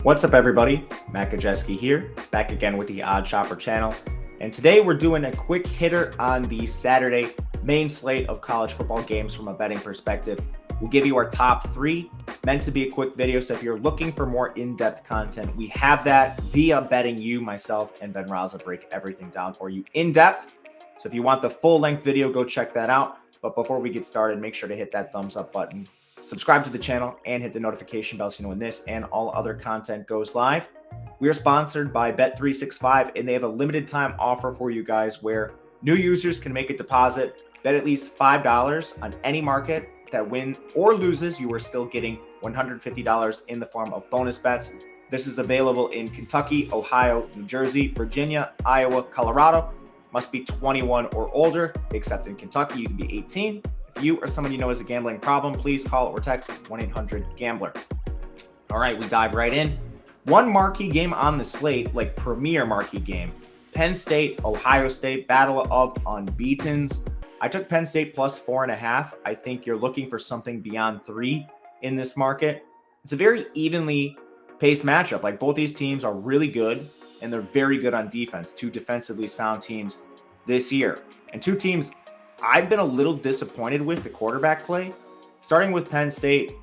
What's up, everybody? Matt Gajewski here, back again with the Odd Shopper channel. And today we're doing a quick hitter on the Saturday main slate of college football games from a betting perspective. We'll give you our top three, meant to be a quick video. So if you're looking for more in-depth content, we have that via Betting You, myself, and Ben Raza break everything down for you in depth. So if you want the full-length video, go check that out. But before we get started, make sure to hit that thumbs up button. Subscribe to the channel and hit the notification bell so you know when this and all other content goes live. We are sponsored by Bet365, and they have a limited time offer for you guys where new users can make a deposit, bet at least $5 on any market that win or loses. You are still getting $150 in the form of bonus bets. This is available in Kentucky, Ohio, New Jersey, Virginia, Iowa, Colorado. Must be 21 or older, except in Kentucky, you can be 18. If you or someone you know has a gambling problem, please call or text 1-800-GAMBLER. All right, we dive right in. One marquee game on the slate, like premier marquee game. Penn State, Ohio State, battle of unbeatens. I took Penn State plus 4.5. I think you're looking for something beyond 3 in this market. It's a very evenly paced matchup. Like, both these teams are really good, and they're very good on defense. Two defensively sound teams this year. And two teams I've been a little disappointed with the quarterback play. Starting with Penn State,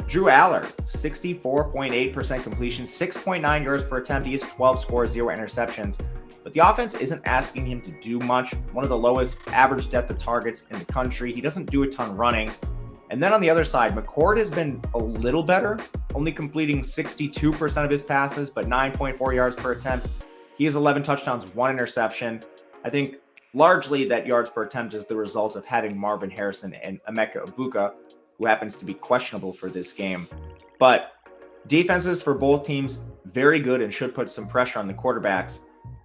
Drew Aller, 64.8% completion, 6.9 yards per attempt. He has 12 scores, 0 interceptions. But the offense isn't asking him to do much. One of the lowest average depth of targets in the country. He doesn't do a ton running. And then on the other side, McCord has been a little better, only completing 62% of his passes, but 9.4 yards per attempt. He has 11 touchdowns, 1 interception. I think largely that yards per attempt is the result of having Marvin Harrison and Emeka Egbuka, who happens to be questionable for this game. But defenses for both teams, very good and should put some pressure on the quarterbacks.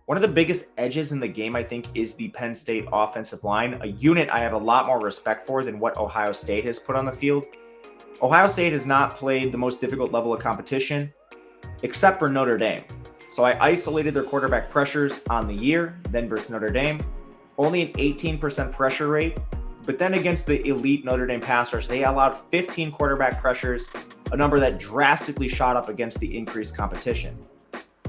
One of the biggest edges in the game, I think, is the Penn State offensive line, a unit I have a lot more respect for than what Ohio State has put on the field. Ohio State has not played the most difficult level of competition, except for Notre Dame. So I isolated their quarterback pressures on the year, then versus Notre Dame. Only an 18% pressure rate, but then against the elite Notre Dame pass rush, they allowed 15 quarterback pressures, a number that drastically shot up against the increased competition.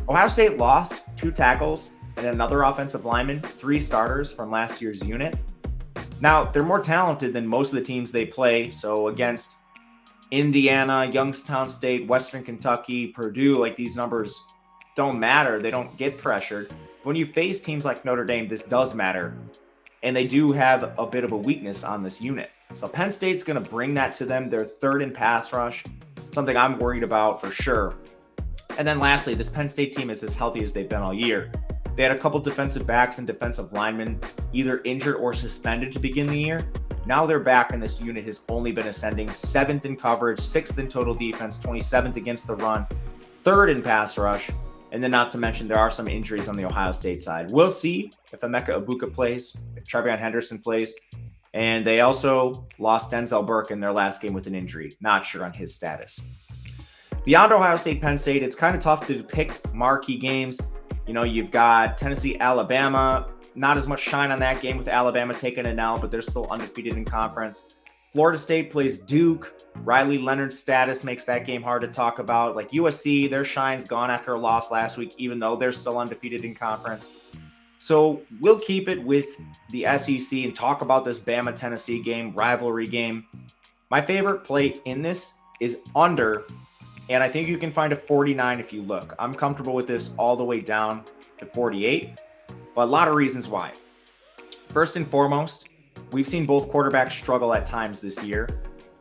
Ohio State lost 2 tackles and another offensive lineman, 3 starters from last year's unit. Now, they're more talented than most of the teams they play, so against Indiana, Youngstown State, Western Kentucky, Purdue, like, these numbers don't matter. They don't get pressured. When you face teams like Notre Dame, this does matter, and they do have a bit of a weakness on this unit. So Penn State's going to bring that to them. They're third in pass rush, something I'm worried about for sure. And then lastly, this Penn State team is as healthy as they've been all year. They had a couple defensive backs and defensive linemen either injured or suspended to begin the year. Now they're back, and this unit has only been ascending. 7th in coverage, 6th in total defense, 27th against the run, 3rd in pass rush. And then not to mention, there are some injuries on the Ohio State side. We'll see if Emeka Egbuka plays, if Trevion Henderson plays. And they also lost Denzel Burke in their last game with an injury. Not sure on his status. Beyond Ohio State, Penn State, it's kind of tough to pick marquee games. You know, you've got Tennessee, Alabama. Not as much shine on that game with Alabama taking an L, but they're still undefeated in conference. Florida State plays Duke. Riley Leonard's status makes that game hard to talk about. Like USC, their shine's gone after a loss last week, even though they're still undefeated in conference. So we'll keep it with the SEC and talk about this Bama-Tennessee game, rivalry game. My favorite play in this is under, and I think you can find a 49 if you look. I'm comfortable with this all the way down to 48, but a lot of reasons why. First and foremost, we've seen both quarterbacks struggle at times this year,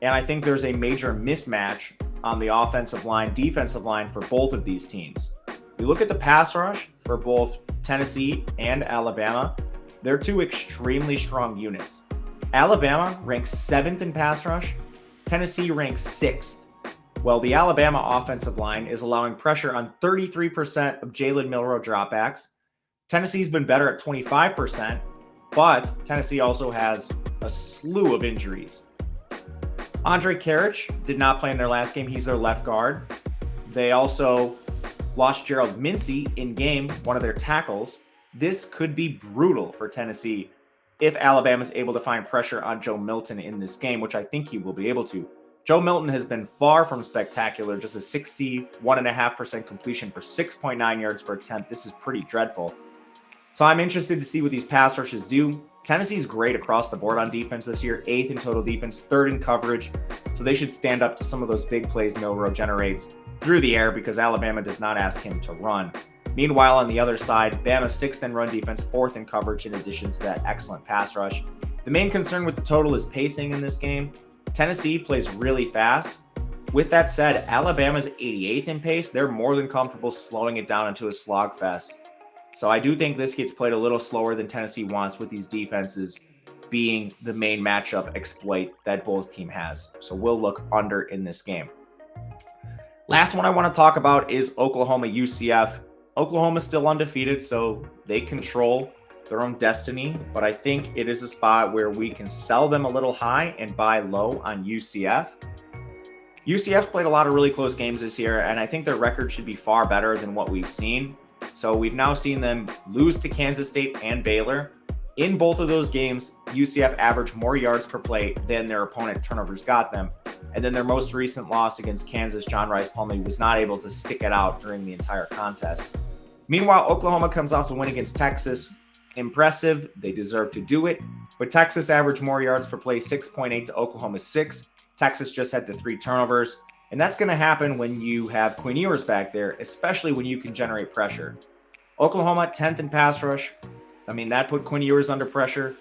and I think there's a major mismatch on the offensive line, defensive line for both of these teams. You look at the pass rush for both Tennessee and Alabama, they're two extremely strong units. Alabama ranks 7th in pass rush, Tennessee ranks 6th. Well, the Alabama offensive line is allowing pressure on 33% of Jalen Milroe dropbacks. Tennessee's been better at 25%. But Tennessee also has a slew of injuries. Andre Karich did not play in their last game. He's their left guard. They also lost Gerald Mincey in game, one of their tackles. This could be brutal for Tennessee if Alabama's able to find pressure on Joe Milton in this game, which I think he will be able to. Joe Milton has been far from spectacular, just a 61.5% completion for 6.9 yards per attempt. This is pretty dreadful. So I'm interested to see what these pass rushes do. Tennessee's great across the board on defense this year, 8th in total defense, 3rd in coverage. So they should stand up to some of those big plays Milroe generates through the air because Alabama does not ask him to run. Meanwhile, on the other side, Bama 6th in run defense, 4th in coverage in addition to that excellent pass rush. The main concern with the total is pacing in this game. Tennessee plays really fast. With that said, Alabama's 88th in pace. They're more than comfortable slowing it down into a slogfest. So I do think this gets played a little slower than Tennessee wants, with these defenses being the main matchup exploit that both team has. So we'll look under in this game. Last one I want to talk about is Oklahoma UCF. Oklahoma's still undefeated, so they control their own destiny, but I think it is a spot where we can sell them a little high and buy low on UCF. UCF's played a lot of really close games this year, and I think their record should be far better than what we've seen. So we've now seen them lose to Kansas State and Baylor. In both of those games, UCF averaged more yards per play than their opponent turnovers got them. And then their most recent loss against Kansas, John Rice Plumlee was not able to stick it out during the entire contest. Meanwhile, Oklahoma comes off a win against Texas. Impressive. They deserve to do it. But Texas averaged more yards per play, 6.8 to Oklahoma's 6. Texas just had the 3 turnovers. And that's going to happen when you have Quinn Ewers back there, especially when you can generate pressure. Oklahoma, 10th in pass rush. I mean, that put Quinn Ewers under pressure.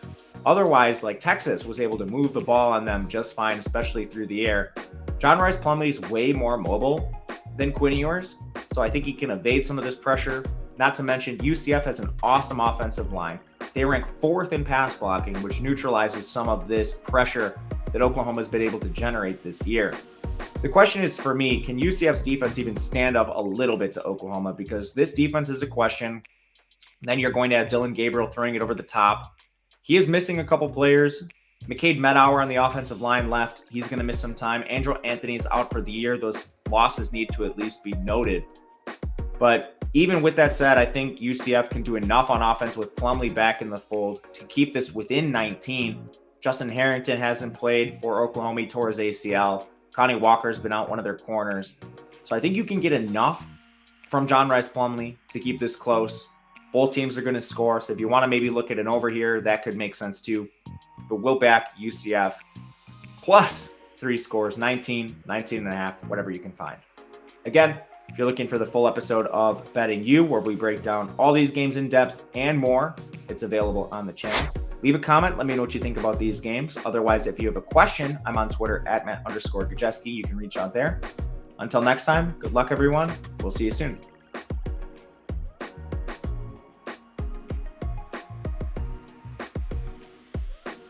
Otherwise, like Texas was able to move the ball on them just fine, especially through the air. John Rice Plumlee is way more mobile than Quinn Ewers, so I think he can evade some of this pressure. Not to mention, UCF has an awesome offensive line. They rank 4th in pass blocking, which neutralizes some of this pressure that Oklahoma's been able to generate this year. The question is, for me, can UCF's defense even stand up a little bit to Oklahoma? Because this defense is a question. Then you're going to have Dylan Gabriel throwing it over the top. He is missing a couple players. McCade Medower on the offensive line left. He's going to miss some time. Andrew Anthony is out for the year. Those losses need to at least be noted. But even with that said, I think UCF can do enough on offense with Plumlee back in the fold to keep this within 19. Justin Harrington hasn't played for Oklahoma. He tore his ACL. Connie Walker's been out, one of their corners. So I think you can get enough from John Rice Plumlee to keep this close. Both teams are going to score. So if you want to maybe look at an over here, that could make sense too. But we'll back UCF plus 3 scores, 19, 19.5, whatever you can find. Again, if you're looking for the full episode of Betting You, where we break down all these games in depth and more, it's available on the channel. Leave a comment. Let me know what you think about these games. Otherwise, if you have a question, I'm on Twitter at Matt_Gajewski. You can reach out there. Until next time, good luck, everyone. We'll see you soon.